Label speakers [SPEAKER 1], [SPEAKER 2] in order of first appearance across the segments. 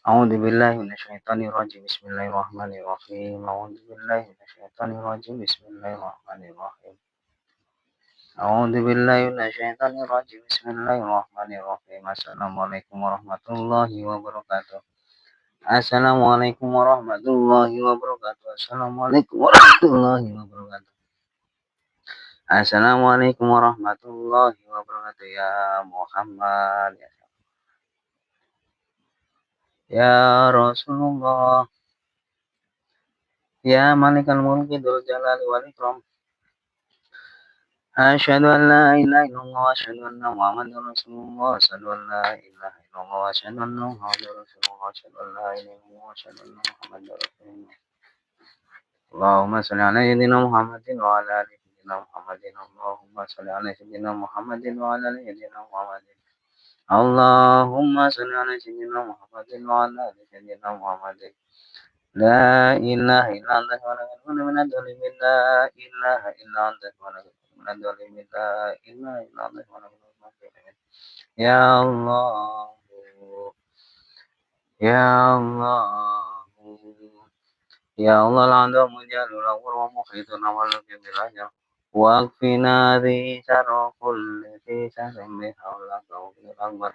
[SPEAKER 1] A'udzu billahi minasyaitonir rajim. Bismillahirrahmanirrahim. A'udzu billahi minasyaitonir rajim. Bismillahirrahmanirrahim. A'udzu billahi minasyaitonir rajim. Bismillahirrahmanirrahim. Assalamualaikum warahmatullahi wabarakatuh. Assalamualaikum warahmatullahi wabarakatuh. Assalamualaikum warahmatullahi wabarakatuh. Assalamualaikum warahmatullahi wabarakatuh. Ya Muhammad, ya Rasulullah, ya Malikal Mulki Dzul Jalali wal Ikram. Asyhadu an la ilaha illallah wa asyhadu anna Muhammadar Rasulullah. Asyhadu an la ilaha illallah wa asyhadu anna Muhammadar Rasulullah. Asyhadu an la ilaha illallah wa asyhadu anna Muhammadar Rasulullah. Allahumma shalli ala sayyidina Muhammadin wa ala ali sayyidina Muhammadin. Allahumma shalli ala sayyidina Muhammadin wa ala ali sayyidina Muhammadin. Allahumma shalli ala sayyidina Muhammadin wa ala ali sayyidina Muhammadin. La ilaha illa anta subhanaka inni kuntu minadh dhalimin. La ilaha illa anta subhanaka inni kuntu minadh dhalimin. La ilaha illa anta subhanaka inni kuntu minadh dhalimin. Ya Allah, ya Allah, ya Allah, la mujalul awwal wa mukhitun awwaluka bil ajr. Waqfina dhi syarri kulli dhi syarrin bi haulaka wa bil akbar.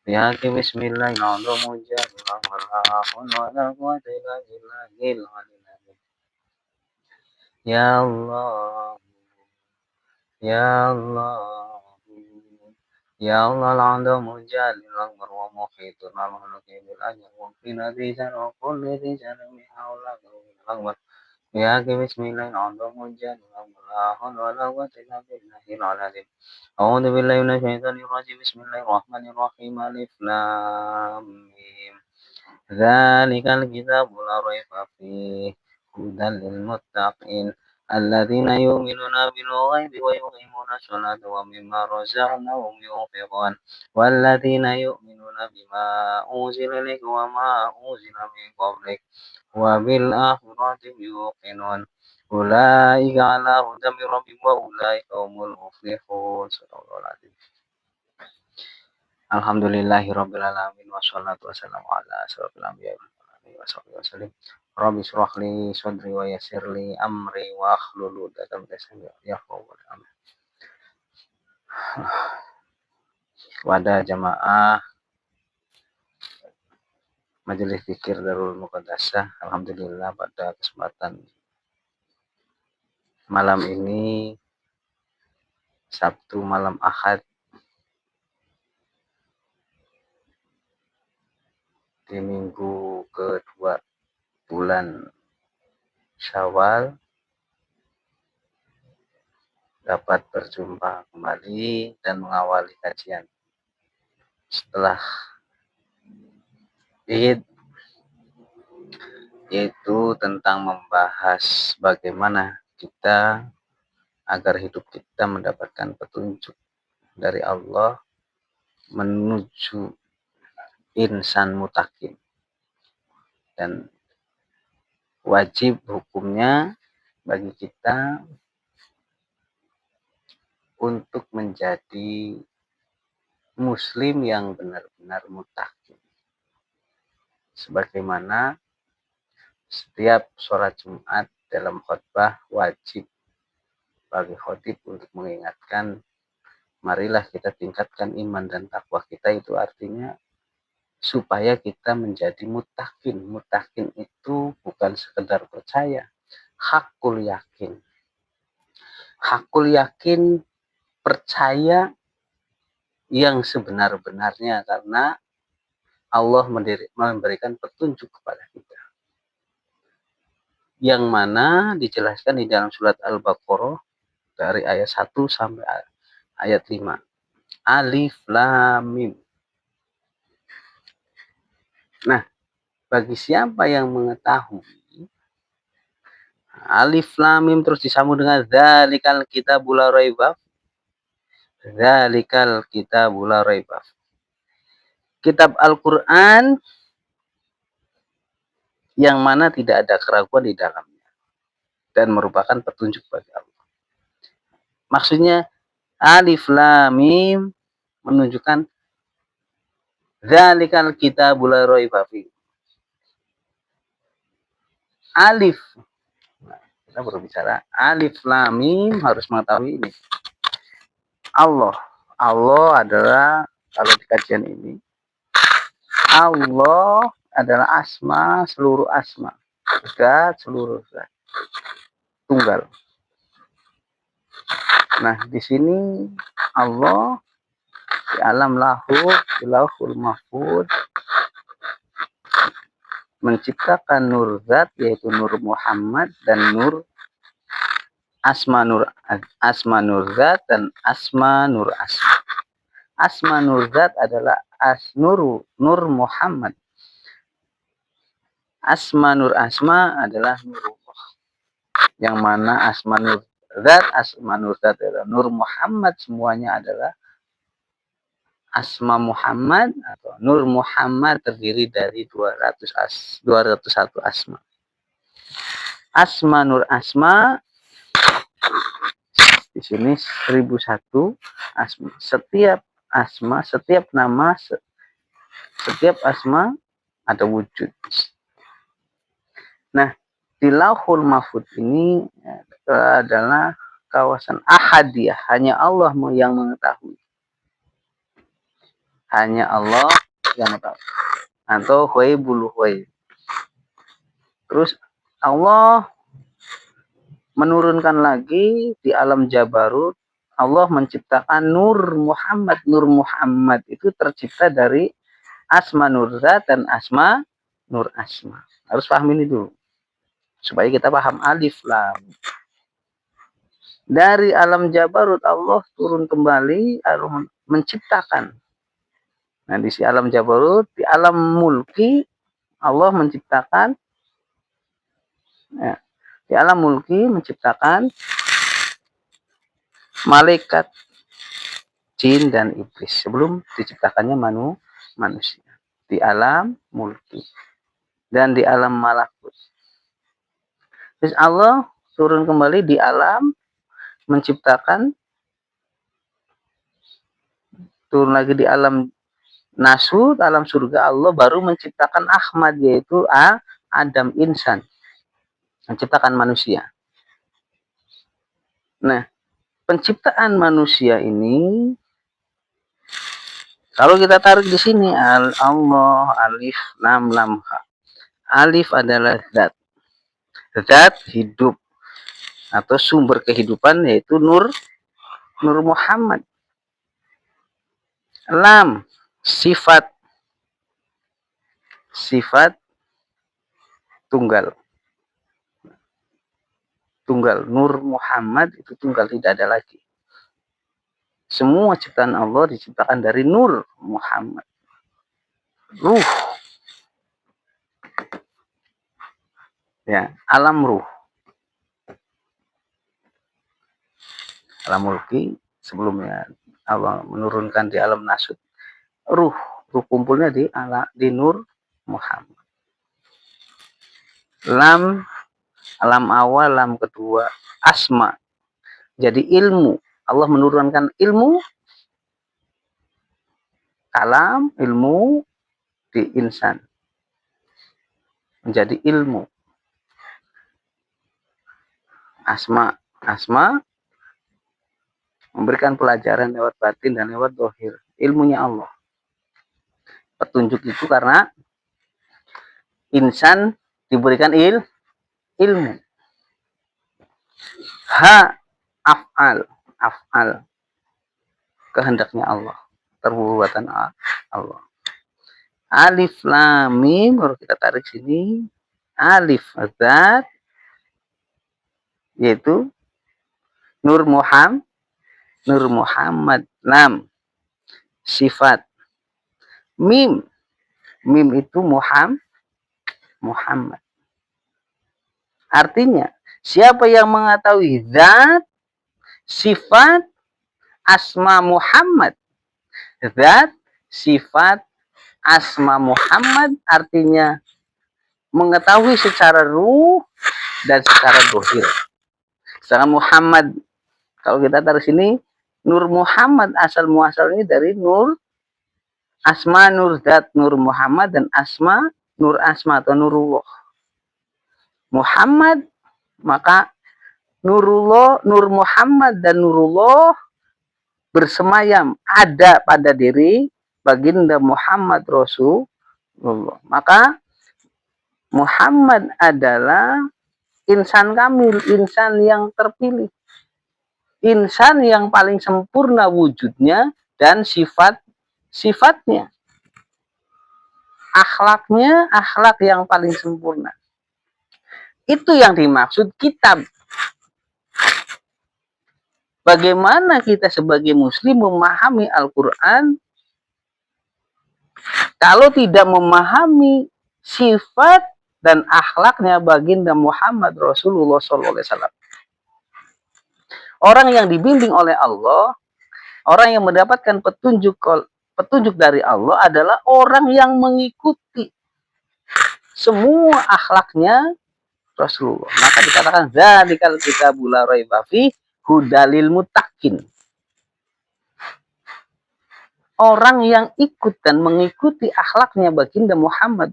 [SPEAKER 1] Bihaqi bismillahirrahmanirrahim. Ya Allah, ya Allah, ya Allah, al-'anda mujalil akbar wa muhitun al-mulki bil ajr wa qina dhi syarri kulli dhi syarrin bi haulaka wa bil akbar. Bihaqi bismillahirrahmanirrahim. Mujalil akbar la hawla wa la quwwata illa billahil azim. A'udzu billahi minasyaitonir rajim. Bismillahirrahmanirrahim. Alif lam mim. Dzalikal kitabu la raiba fihi hudan lil muttaqin alladzina yu'minuna bil ghaibi wa yuqimuna sholata wa mimma razaqnahum yunfiqun walladzina yu'minuna bima unzila ilayka wa ma unzila min qablik wa bil akhirati yuqinun ulaika ala hudan min rabbihim wa ulaika humul muflihun. Alhamdulillahirabbil alamin wassalatu wassalamu ala asyrofil anbiya'i wal mursalin wasallim. Rabbi shrah li sadri wa yassir li amri wa hlul 'uqdatam min lisani yafqahu qawli. Kepada jamaah Majelis Zikir Darul Muqaddasah, alhamdulillah pada kesempatan malam ini, Sabtu malam Ahad di minggu kedua bulan Syawal, dapat berjumpa kembali dan mengawali kajian setelah Id, yaitu tentang membahas bagaimana kita agar hidup kita mendapatkan petunjuk dari Allah menuju insan mutakin, dan wajib hukumnya bagi kita untuk menjadi muslim yang benar-benar mutakin, sebagaimana setiap sholat Jumat dalam khutbah wajib bagi khotib untuk mengingatkan, marilah kita tingkatkan iman dan takwa kita. Itu artinya supaya kita menjadi mutakin. Mutakin itu bukan sekedar percaya, hakul yakin. Hakul yakin, percaya yang sebenar-benarnya, karena Allah memberikan petunjuk kepada kita, yang mana dijelaskan di dalam surat Al-Baqarah dari ayat 1 sampai ayat 5. Alif lam mim. Nah, bagi siapa yang mengetahui alif lam mim terus disambung dengan dzalikal kitabul la raiba, dzalikal kitabul la raiba, kitab Al-Qur'an yang mana tidak ada keraguan di dalamnya dan merupakan petunjuk bagi Allah. Maksudnya alif lam mim menunjukkan dzalikal kitabul la raiba fihi, Alif. Nah, kita berbicara alif lam mim, harus mengetahui ini. Allah. Allah adalah, kalau di kajian ini, Allah adalah asma, seluruh asma. Zat, seluruh zat. Tunggal. Nah, di sini Allah di alam lahul, di lauhul mahfud, menciptakan nur zat, yaitu nur Muhammad, dan nur asma nur zat, dan asma nur asma. Asma nur zat adalah nur Muhammad. Asma nur asma adalah nurullah. Yang mana asma nur zat adalah nur Muhammad, semuanya adalah asma Muhammad atau nur Muhammad, terdiri dari 201 asma. Asma nur asma di sini 1001 asma. Setiap nama, setiap asma ada wujud. Nah, di Lauhul Mahfud ini adalah kawasan ahadiyah, hanya Allah yang mengetahui. Hanya Allah yang mengetahui. Atau ghaibul ghaib. Terus Allah menurunkan lagi di alam Jabarut, Allah menciptakan nur Muhammad. Nur Muhammad itu tercipta dari asma nur zat dan asma nur asma. Harus paham ini dulu, supaya kita paham alif lam. Dari alam Jabarut Allah turun kembali, Allah menciptakan. Nah, di si alam Jabarut, di alam mulki Allah menciptakan, ya, di alam mulki menciptakan malaikat, jin, dan iblis sebelum diciptakannya manusia. Di alam mulki dan di alam malakut. Terus Allah turun kembali di alam, menciptakan, turun lagi di alam nasut, alam surga. Allah baru menciptakan Ahmad, yaitu Adam, insan, menciptakan manusia. Nah, penciptaan manusia ini, kalau kita tarik di sini, Allah, alif lam lam ha. Alif adalah zat, zat hidup atau sumber kehidupan, yaitu nur Muhammad. Lam sifat tunggal. Nur Muhammad itu tunggal, tidak ada lagi. Semua ciptaan Allah diciptakan dari nur Muhammad. Ruh, ya, alam ruh. Alam mulki sebelumnya Allah menurunkan di alam nasut. Ruh kumpulnya di nur Muhammad. Lam, alam awal, lam kedua, asma. Jadi ilmu. Allah menurunkan ilmu, kalam, ilmu di insan. Menjadi ilmu. Asma memberikan pelajaran lewat batin dan lewat dohir. Ilmunya Allah. Petunjuk itu karena insan diberikan ilmu. Af'al kehendaknya Allah, perbuatan Allah. Alif lam mim, kalau kita tarik sini, alif zat, yaitu nur Muhammad. Lam sifat. Mim itu Muhammad. Artinya, siapa yang mengetahui zat, sifat, asma Muhammad, zat, sifat, asma Muhammad, artinya mengetahui secara ruh dan secara dohir. Secara Muhammad, kalau kita taruh sini, nur Muhammad asal muasalnya dari nur asma nur zat nur Muhammad dan asma nur asma atau nurullah. Muhammad, maka Nurullah, Nur Muhammad dan Nurullah bersemayam ada pada diri baginda Muhammad Rasulullah. Maka Muhammad adalah insan kamil, insan yang terpilih, insan yang paling sempurna wujudnya dan sifat-sifatnya, akhlaknya, akhlak yang paling sempurna. Itu yang dimaksud kitab. Bagaimana kita sebagai muslim memahami Al-Quran kalau tidak memahami sifat dan akhlaknya baginda Muhammad Rasulullah SAW. Orang yang dibimbing oleh Allah, orang yang mendapatkan petunjuk dari Allah adalah orang yang mengikuti semua akhlaknya Rasulullah. Maka dikatakan zalikal kitabul la raiba fihi hudalil muttaqin. Orang yang ikut dan mengikuti akhlaknya baginda Muhammad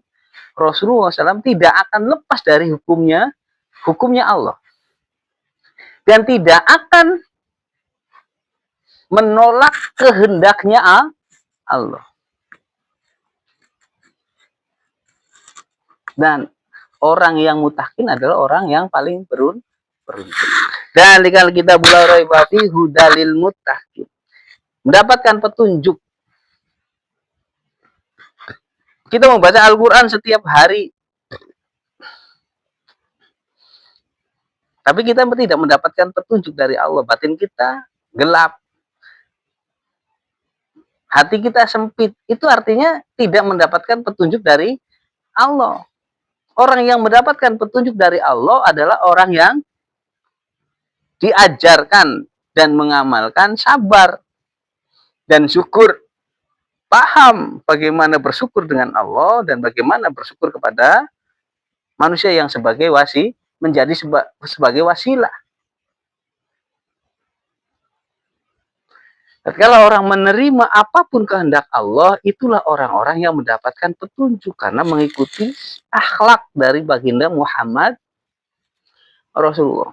[SPEAKER 1] Rasulullah SAW tidak akan lepas dari hukumnya Allah. Dan tidak akan menolak kehendaknya Allah. Dan orang yang mutakin adalah orang yang paling beruntung. Dan kalau kita bulan Raibati hudalil mutakin, mendapatkan petunjuk. Kita membaca Al-Quran setiap hari, tapi kita tidak mendapatkan petunjuk dari Allah. Batin kita gelap, hati kita sempit. Itu artinya tidak mendapatkan petunjuk dari Allah. Orang yang mendapatkan petunjuk dari Allah adalah orang yang diajarkan dan mengamalkan sabar dan syukur. Paham bagaimana bersyukur dengan Allah dan bagaimana bersyukur kepada manusia yang sebagai menjadi sebagai wasilah. Kalau orang menerima apapun kehendak Allah, itulah orang-orang yang mendapatkan petunjuk karena mengikuti akhlak dari baginda Muhammad Rasulullah.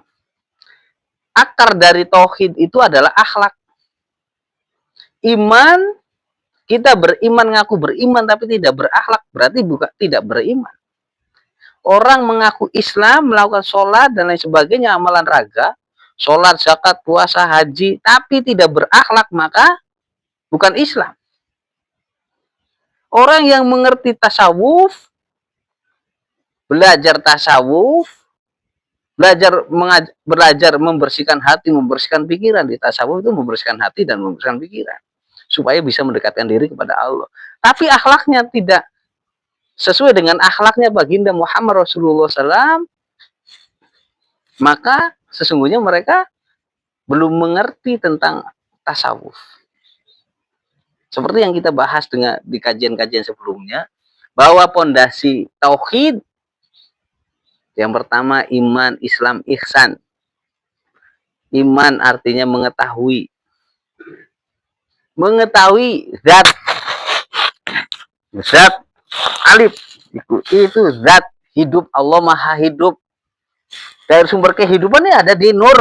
[SPEAKER 1] Akar dari tauhid itu adalah akhlak. Iman, kita beriman, ngaku beriman tapi tidak berakhlak, berarti bukan tidak beriman. Orang mengaku Islam, melakukan sholat dan lain sebagainya, amalan raga, sholat, zakat, puasa, haji, tapi tidak berakhlak, maka bukan Islam. Orang yang mengerti tasawuf, belajar tasawuf, belajar membersihkan hati, membersihkan pikiran. Di tasawuf itu membersihkan hati dan membersihkan pikiran supaya bisa mendekatkan diri kepada Allah. Tapi akhlaknya tidak sesuai dengan akhlaknya baginda Muhammad Rasulullah SAW, maka sesungguhnya mereka belum mengerti tentang tasawuf. Seperti yang kita bahas di kajian-kajian sebelumnya, bahwa pondasi tauhid yang pertama iman, Islam, ihsan. Iman artinya mengetahui zat alif itu zat hidup, Allah maha hidup. Dari sumber kehidupannya ada di Nur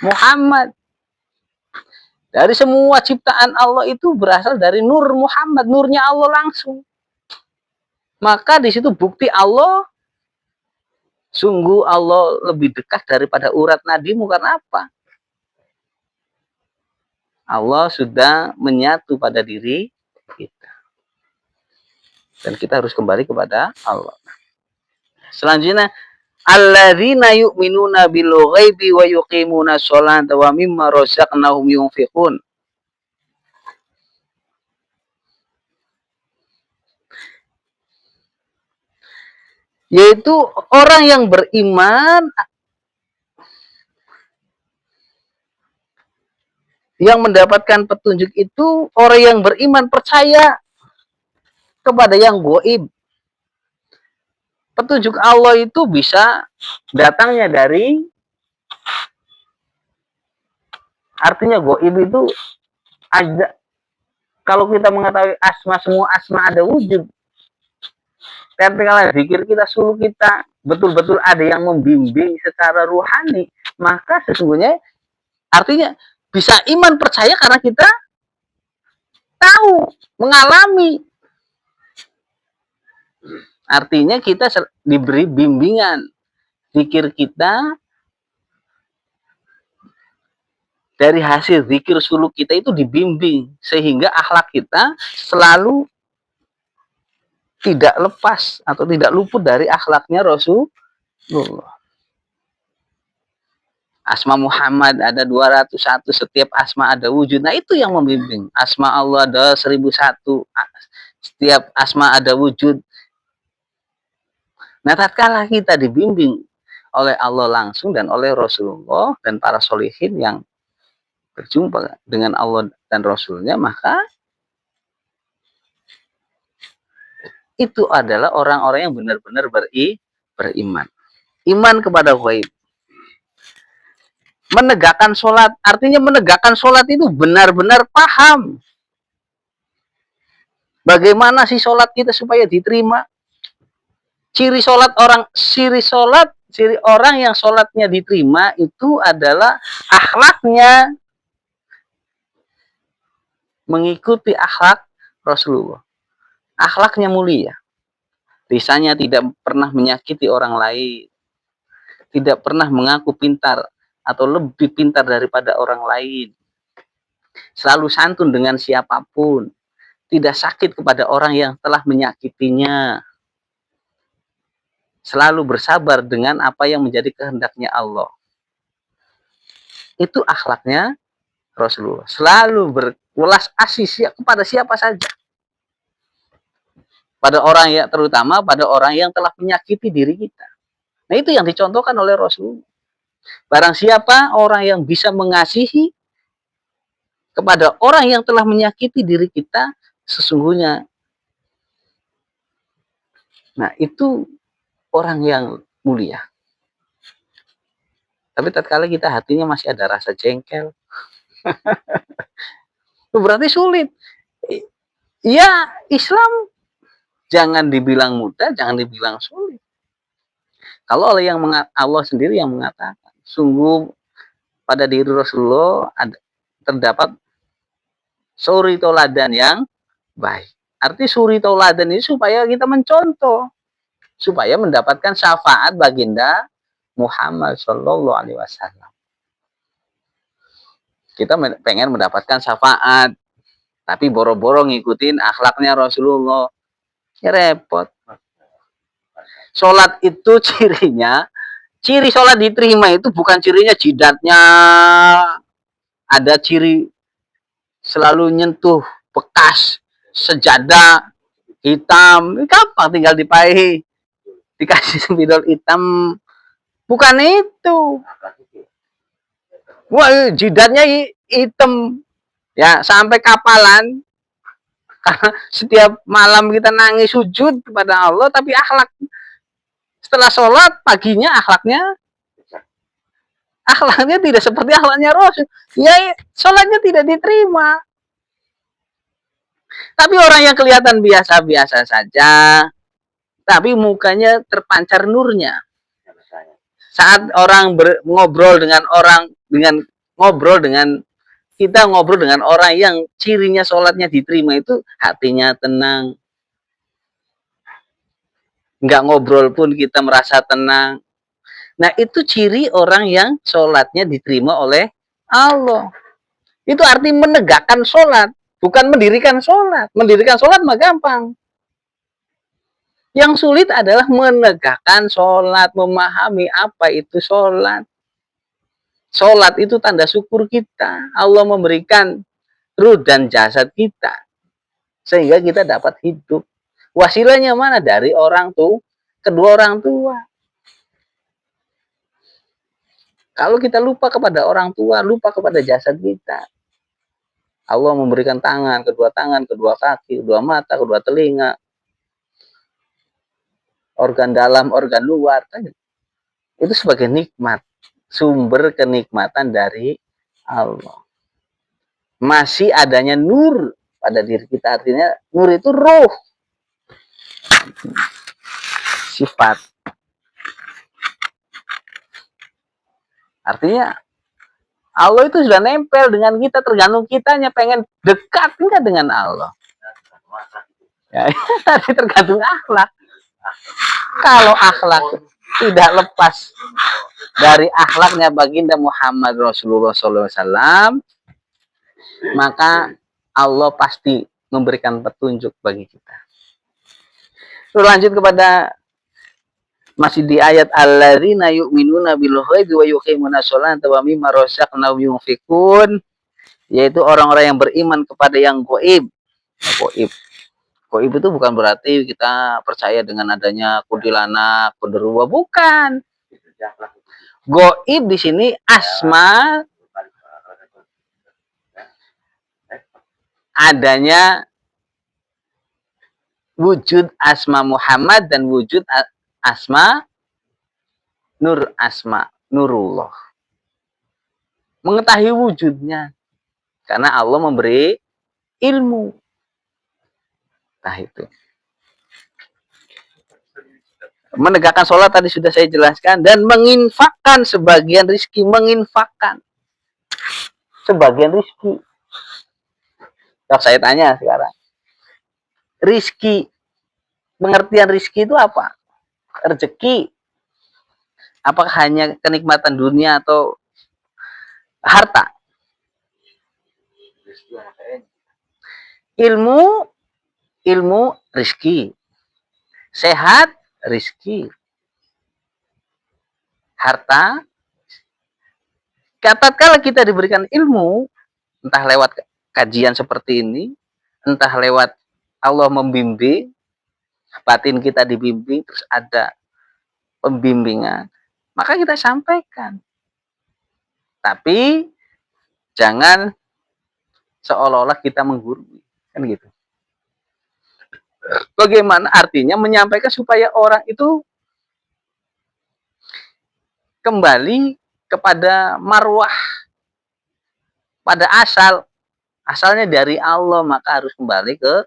[SPEAKER 1] Muhammad. Dari semua ciptaan Allah itu berasal dari Nur Muhammad, nurnya Allah langsung. Maka di situ bukti Allah, sungguh Allah lebih dekat daripada urat nadimu. Karena apa? Allah sudah menyatu pada diri kita. Dan kita harus kembali kepada Allah. Selanjutnya, alladzina yu'minuna bil ghaibi wa yuqimuna sholata wa mimma razaqnahum yunfiqun. Yaitu orang yang beriman, yang mendapatkan petunjuk itu orang yang beriman percaya kepada yang gaib. Petunjuk Allah itu bisa datangnya dari, artinya gaib itu ada. Kalau kita mengetahui asma, semua asma ada wujud. Tapi kalau zikir kita, suruh kita betul-betul ada yang membimbing secara ruhani, maka sesungguhnya artinya bisa iman percaya karena kita tahu, mengalami. Artinya kita diberi bimbingan. Zikir kita dari hasil zikir suluk kita itu dibimbing sehingga akhlak kita selalu tidak lepas atau tidak luput dari akhlaknya Rasulullah. Asma Muhammad ada 201, setiap asma ada wujud. Nah, itu yang membimbing. Asma Allah ada 1001, setiap asma ada wujud. Nah, tatkala kita dibimbing oleh Allah langsung dan oleh Rasulullah dan para solihin yang berjumpa dengan Allah dan Rasulnya, maka itu adalah orang-orang yang benar-benar beriman. Iman kepada ghaib. Menegakkan sholat, artinya menegakkan sholat itu benar-benar paham. Bagaimana sih sholat kita supaya diterima? Ciri orang yang sholatnya diterima itu adalah akhlaknya mengikuti akhlak Rasulullah. Akhlaknya mulia. Lisannya tidak pernah menyakiti orang lain. Tidak pernah mengaku pintar atau lebih pintar daripada orang lain. Selalu santun dengan siapapun. Tidak sakit kepada orang yang telah menyakitinya. Selalu bersabar dengan apa yang menjadi kehendaknya Allah. Itu akhlaknya Rasulullah. Selalu berwelas asih kepada siapa saja. Pada orang yang terutama pada orang yang telah menyakiti diri kita. Nah, itu yang dicontohkan oleh Rasulullah. Barang siapa orang yang bisa mengasihi kepada orang yang telah menyakiti diri kita, sesungguhnya, nah itu orang yang mulia. Tapi tatkala kita hatinya masih ada rasa jengkel, berarti sulit. Ya, Islam jangan dibilang mudah, jangan dibilang sulit. Kalau Allah sendiri yang mengatakan, sungguh pada diri Rasulullah terdapat suri tauladan yang baik. Arti suri tauladan ini supaya kita mencontoh, supaya mendapatkan syafaat baginda Muhammad Shallallahu Alaihi Wasallam. Kita pengen mendapatkan syafaat, tapi boro-boro ngikutin akhlaknya Rasulullah, ya repot. Sholat itu ciri sholat diterima itu bukan cirinya jidatnya ada ciri selalu nyentuh bekas sejadah hitam, gampang tinggal dipahi, dikasih spidol hitam. Bukan itu. Wah, jidatnya hitam ya sampai kapalan. Karena setiap malam kita nangis sujud kepada Allah, tapi akhlak setelah sholat paginya akhlaknya tidak seperti akhlaknya Rasul. Ya, sholatnya tidak diterima. Tapi orang yang kelihatan biasa-biasa saja, tapi mukanya terpancar nurnya. Saat orang ngobrol dengan orang yang cirinya sholatnya diterima itu hatinya tenang. Nggak ngobrol pun kita merasa tenang. Nah, itu ciri orang yang sholatnya diterima oleh Allah. Itu arti menegakkan sholat, bukan mendirikan sholat. Mendirikan sholat mah gampang. Yang sulit adalah menegakkan sholat, memahami apa itu sholat. Sholat itu tanda syukur kita. Allah memberikan ruh dan jasad kita. Sehingga kita dapat hidup. Wasilahnya mana? Dari kedua orang tua. Kalau kita lupa kepada orang tua, lupa kepada jasad kita. Allah memberikan tangan, kedua kaki, kedua mata, kedua telinga. Organ dalam, organ luar. Itu sebagai nikmat. Sumber kenikmatan dari Allah. Masih adanya nur pada diri kita. Artinya nur itu ruh. Sifat. Artinya Allah itu sudah nempel dengan kita, tergantung kitanya pengen dekat enggak dengan Allah. Ya, tadi tergantung akhlak. Kalau akhlak tidak lepas dari akhlaknya baginda Muhammad Rasulullah SAW, maka Allah pasti memberikan petunjuk bagi kita. Lalu lanjut kepada masih di ayat alladzina yu'minuna bil ghaibi wa yuqimuna sholata wa mimma razaqnahum yunfikun, yaitu orang-orang yang beriman kepada yang gaib. Gaib. Gaib itu bukan berarti kita percaya dengan adanya kuntilanak, genderuwo, bukan. Gaib di sini asma adanya wujud asma Muhammad dan wujud asma Nurullah. Mengetahui wujudnya karena Allah memberi ilmu. Nah itu. Menegakkan sholat tadi sudah saya jelaskan, dan menginfakkan sebagian rizki, menginfakkan sebagian rizki. Nah, saya tanya sekarang, rizki, pengertian rizki itu apa? Rezeki, apakah hanya kenikmatan dunia atau harta? Ilmu rizki, sehat rizki, harta. Katakanlah kita diberikan ilmu, entah lewat kajian seperti ini, entah lewat Allah membimbing, batin kita dibimbing, terus ada pembimbingan, maka kita sampaikan. Tapi jangan seolah-olah kita menggurui, kan gitu. Bagaimana artinya menyampaikan supaya orang itu kembali kepada marwah, pada asalnya dari Allah, maka harus kembali ke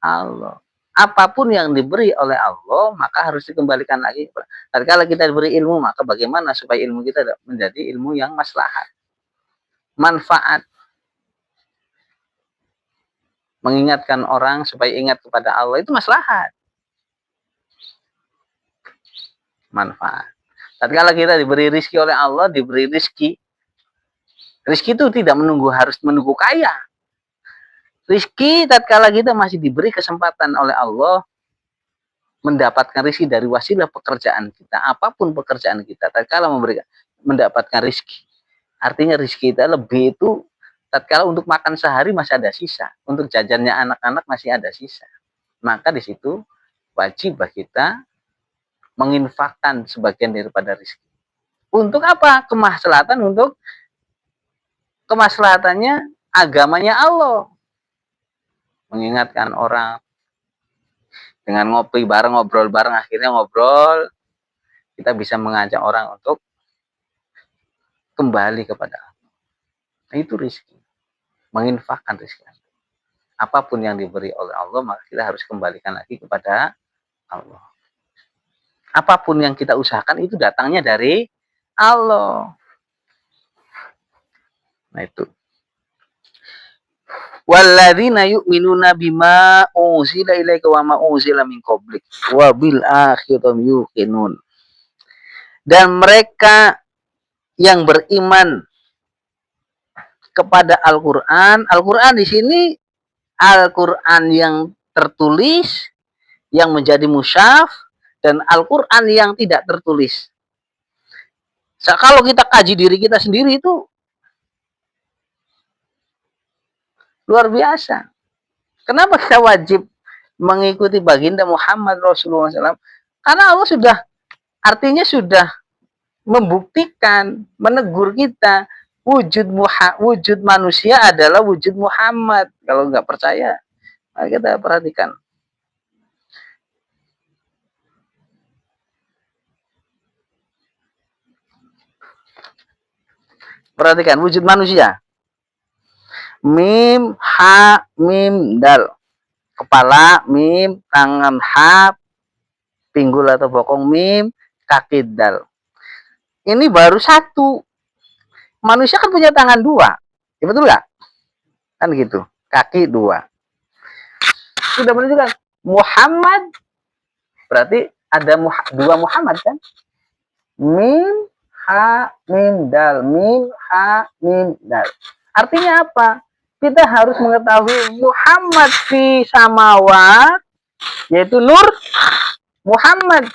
[SPEAKER 1] Allah. Apapun yang diberi oleh Allah, maka harus dikembalikan lagi. Kalau kita diberi ilmu, maka bagaimana supaya ilmu kita menjadi ilmu yang maslahat, manfaat, mengingatkan orang supaya ingat kepada Allah, itu maslahat, manfaat. Tatkala kita diberi rizki oleh Allah, diberi rizki itu tidak harus menunggu kaya. Rizki tatkala kita masih diberi kesempatan oleh Allah mendapatkan rizki dari wasilah pekerjaan kita, apapun pekerjaan kita, tatkala mendapatkan rizki, artinya rizki kita lebih itu tatkala untuk makan sehari masih ada sisa, untuk jajannya anak-anak masih ada sisa, maka di situ wajib kita menginfakkan sebagian daripada rizki. Untuk apa? Kemaslahatan, untuk kemaslahatannya agamanya Allah. Mengingatkan orang dengan ngopi bareng, ngobrol bareng, akhirnya ngobrol, kita bisa mengajak orang untuk kembali kepada Allah. Nah, itu rizki. Menginfakkan rizki. Apapun yang diberi oleh Allah, maka kita harus kembalikan lagi kepada Allah. Apapun yang kita usahakan itu datangnya dari Allah. Nah itu. Walladzina yu'minuna bima unzila ilaika wa ma unzila min qablik wa bil akhirati yuqinun. Dan mereka yang beriman kepada Al-Qur'an, Al-Qur'an di sini Al-Qur'an yang tertulis, yang menjadi mushaf, dan Al-Quran yang tidak tertulis. Kalau kita kaji diri kita sendiri itu luar biasa. Kenapa kita wajib mengikuti baginda Muhammad Rasulullah SAW? Karena Allah sudah, artinya sudah membuktikan, menegur kita, wujud manusia adalah wujud Muhammad. Kalau nggak percaya, mari kita perhatikan. Perhatikan wujud manusia. Mim, ha, mim, dal. Kepala, mim, tangan, ha, pinggul atau bokong, mim, kaki, dal. Ini baru satu.
[SPEAKER 2] manusia kan punya tangan dua, ya betul nggak? Kan gitu, kaki dua. Sudah menunjukkan Muhammad, berarti ada dua Muhammad kan? Mim, ha, mim, dal. Mim, ha, mim, dal. Artinya apa? Kita harus mengetahui Muhammad fi samawat, yaitu nur. Muhammad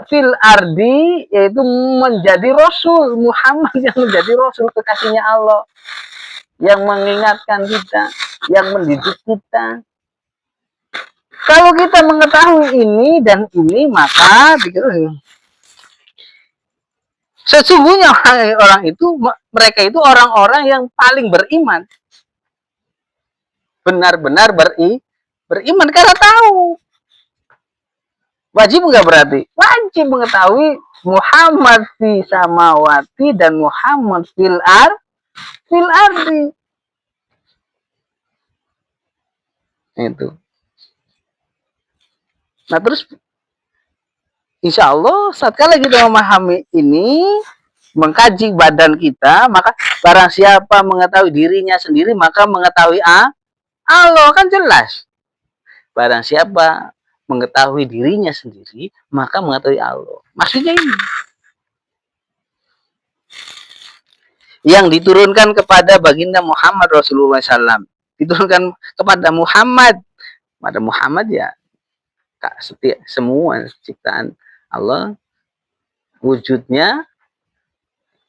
[SPEAKER 2] fil ardi, yaitu menjadi rasul. Muhammad yang menjadi rasul, kekasihnya Allah, yang mengingatkan kita, yang mendidik kita. Kalau kita mengetahui ini dan ini, maka sesungguhnya orang itu, mereka itu orang-orang yang paling beriman, benar-benar beriman karena tahu. Wajib nggak berarti? Wajib mengetahui Muhammad fi samawati dan Muhammad fil ardi. Itu. Nah terus insya Allah saat kala kita memahami ini, mengkaji badan kita, maka barang siapa mengetahui dirinya sendiri, maka mengetahui Allah, kan jelas. Barang siapa mengetahui dirinya sendiri, maka mengetahui Allah. Maksudnya ini. Yang diturunkan kepada baginda Muhammad Rasulullah SAW. Diturunkan kepada Muhammad. Pada Muhammad ya, setiap semua ciptaan Allah, wujudnya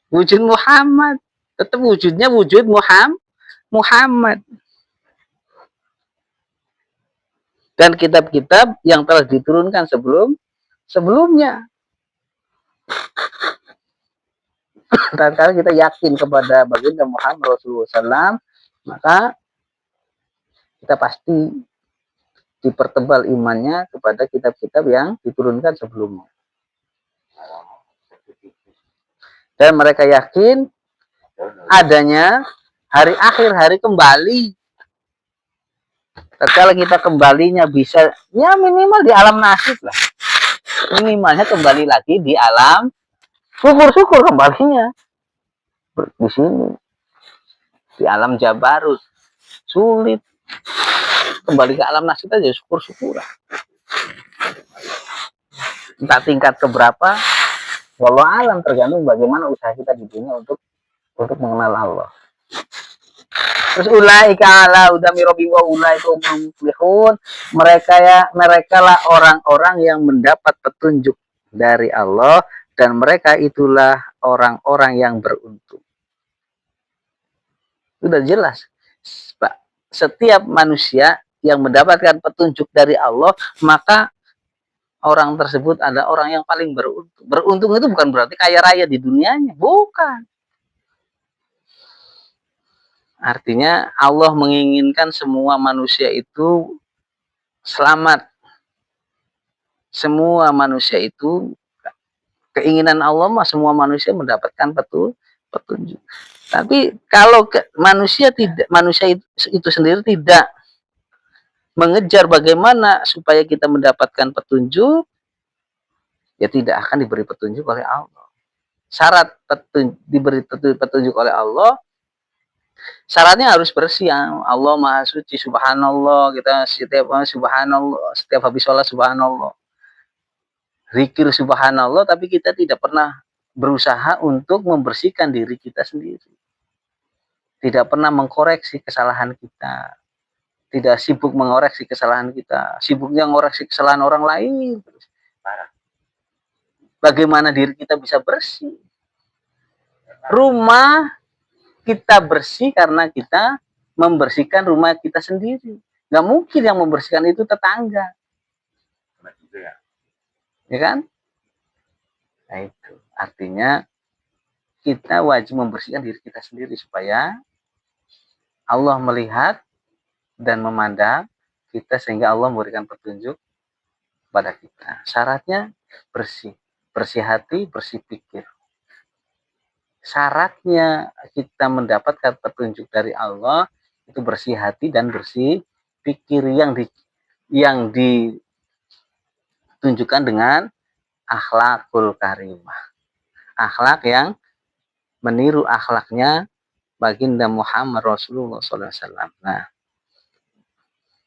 [SPEAKER 2] wujud Muhammad, tetap wujudnya wujud Muhammad. Dan kitab-kitab yang telah diturunkan sebelumnya. Dan kalau kita yakin kepada baginda Muhammad Rasulullah SAW, maka kita pasti dipertebal imannya kepada kitab-kitab yang diturunkan sebelumnya. Dan mereka yakin adanya hari akhir, hari kembali. Kalau kita kembalinya bisa, ya minimal di alam nasib lah. Minimalnya kembali lagi di alam, syukur-syukur kembalinya di sini, di alam Jabarut. Sulit kembali ke alam nasib aja, syukur-syukur lah. Entah tingkat keberapa, walau alam, tergantung bagaimana usaha kita di dunia untuk mengenal Allah. Terus ulaika ala udami robbi wa ulaika muflihun, mereka lah orang-orang yang mendapat petunjuk dari Allah, dan mereka itulah orang-orang yang beruntung. Sudah jelas, Pak. Setiap manusia yang mendapatkan petunjuk dari Allah, maka orang tersebut adalah orang yang paling beruntung. Beruntung itu bukan berarti kaya raya di dunianya, bukan. Artinya Allah menginginkan semua manusia itu selamat. Semua manusia itu, keinginan Allah mah semua manusia mendapatkan petunjuk. Tapi kalau manusia itu sendiri tidak mengejar bagaimana supaya kita mendapatkan petunjuk, ya tidak akan diberi petunjuk oleh Allah. Syarat diberi petunjuk oleh Allah, syaratnya harus bersih. Allah Maha Suci, subhanallah. Kita setiap subhanallah, setiap habis sholat subhanallah, zikir subhanallah, tapi kita tidak pernah berusaha untuk membersihkan diri kita sendiri. Tidak pernah mengkoreksi kesalahan kita. Tidak sibuk mengoreksi kesalahan kita. Sibuknya mengoreksi kesalahan orang lain. Bagaimana diri kita bisa bersih? Rumah kita bersih karena kita membersihkan rumah kita sendiri. Nggak mungkin yang membersihkan itu tetangga. Ya kan? Nah itu. Artinya kita wajib membersihkan diri kita sendiri supaya Allah melihat dan memandang kita, sehingga Allah memberikan petunjuk pada kita. Syaratnya bersih. Bersih hati, bersih pikir. Syaratnya kita mendapatkan petunjuk dari Allah itu bersih hati dan bersih pikir, yang ditunjukkan dengan akhlakul karimah. akhlak yang meniru akhlaknya baginda Muhammad Rasulullah SAW. Nah,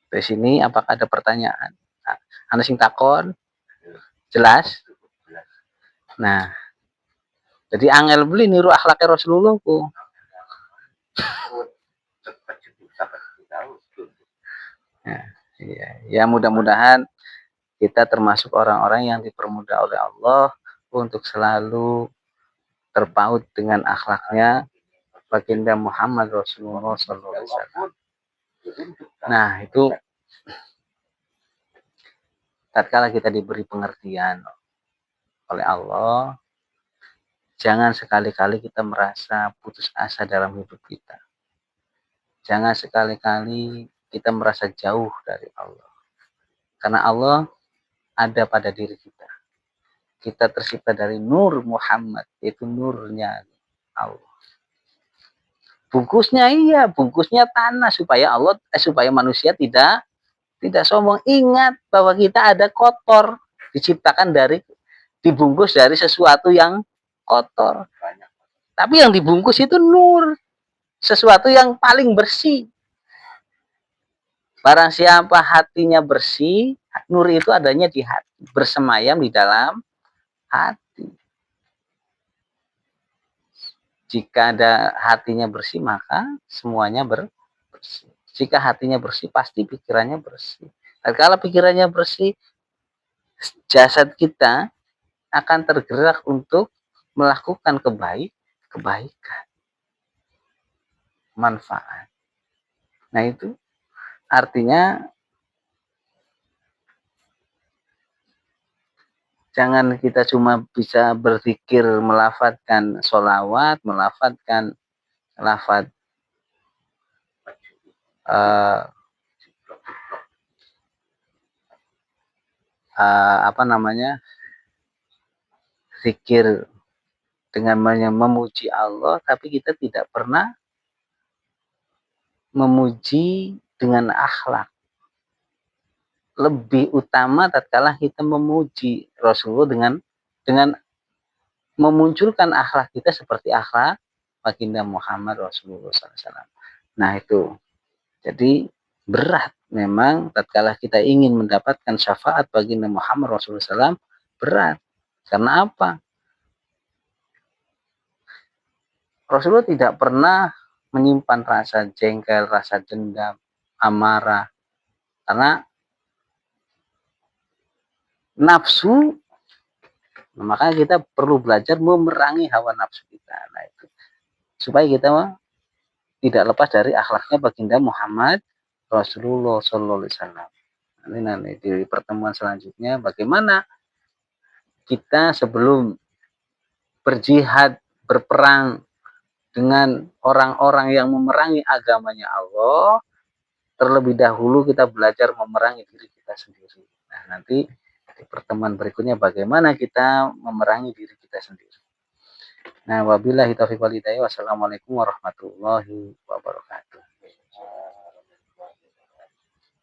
[SPEAKER 2] dari sini apakah ada pertanyaan? Anda sing takon? Jelas? Nah, jadi angel beli niru akhlaknya Rasulullah ku. Nah, iya. Ya mudah-mudahan kita termasuk orang-orang yang dipermudah oleh Allah untuk selalu terpaut dengan akhlaknya baginda Muhammad Rasulullah SAW. Nah, itu tatkala kita diberi pengertian oleh Allah, jangan sekali-kali kita merasa putus asa dalam hidup kita. Jangan sekali-kali kita merasa jauh dari Allah. Karena Allah ada pada diri kita. Kita tercipta dari nur Muhammad, yaitu nurnya Allah. Bungkusnya tanah supaya manusia tidak sombong. Ingat bahwa kita ada kotor, dibungkus dari sesuatu yang kotor. Tapi yang dibungkus itu nur, sesuatu yang paling bersih. Barang siapa hatinya bersih, nur itu adanya di hati, bersemayam di dalam hati. Jika ada hatinya bersih, maka semuanya bersih. Jika hatinya bersih, pasti pikirannya bersih. Dan kalau pikirannya bersih, jasad kita akan tergerak untuk melakukan kebaikan, manfaat. Nah, itu artinya jangan kita cuma bisa berzikir, melafadzkan sholawat, melafadzkan lafadz zikir dengan memuji Allah, tapi kita tidak pernah memuji dengan akhlak. Lebih utama tatkala kita memuji Rasulullah dengan memunculkan akhlak kita seperti akhlak baginda Muhammad Rasulullah SAW. Nah, itu. Jadi berat memang tatkala kita ingin mendapatkan syafaat baginda Muhammad Rasulullah SAW, berat. Karena apa? Rasulullah tidak pernah menyimpan rasa jengkel, rasa dendam, amarah. Karena nafsu, makanya kita perlu belajar memerangi hawa nafsu kita. Nah, itu supaya kita tidak lepas dari akhlaknya baginda Muhammad Rasulullah SAW. Nanti di pertemuan selanjutnya bagaimana kita sebelum berjihad, berperang dengan orang-orang yang memerangi agamanya Allah, terlebih dahulu kita belajar memerangi diri kita sendiri. Nah, nanti di pertemuan berikutnya bagaimana kita memerangi diri kita sendiri. Nah, wabillahi taufiq wal hidayah. Wassalamualaikum warahmatullahi wabarakatuh.